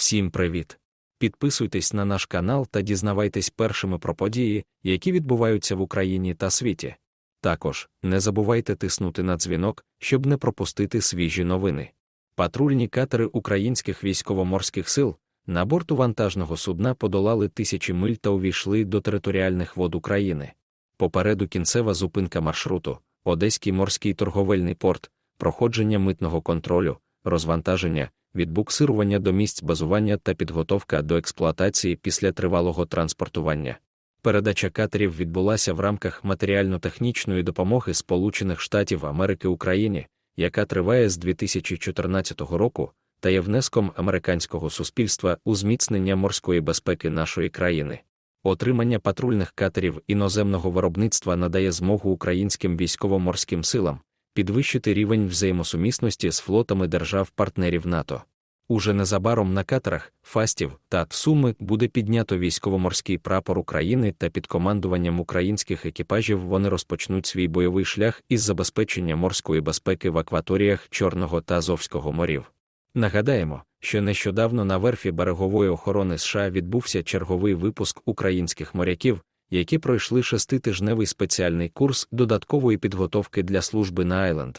Всім привіт! Підписуйтесь на наш канал та дізнавайтесь першими про події, які відбуваються в Україні та світі. Також не забувайте тиснути на дзвінок, щоб не пропустити свіжі новини. Патрульні катери українських військово-морських сил на борту вантажного судна подолали тисячі миль та увійшли до територіальних вод України. Попереду кінцева зупинка маршруту, Одеський морський торговельний порт, проходження митного контролю, розвантаження, відбуксирування до місць базування та підготовка до експлуатації після тривалого транспортування. Передача катерів відбулася в рамках матеріально-технічної допомоги Сполучених Штатів Америки Україні, яка триває з 2014 року та є внеском американського суспільства у зміцнення морської безпеки нашої країни. Отримання патрульних катерів іноземного виробництва надає змогу українським військово-морським силам підвищити рівень взаємосумісності з флотами держав-партнерів НАТО. Уже незабаром на катерах, Фастів та Суми буде піднято військово-морський прапор України та під командуванням українських екіпажів вони розпочнуть свій бойовий шлях із забезпечення морської безпеки в акваторіях Чорного та Азовського морів. Нагадаємо, що нещодавно на верфі берегової охорони США відбувся черговий випуск українських моряків, які пройшли 6-тижневий спеціальний курс додаткової підготовки для служби на Айленд.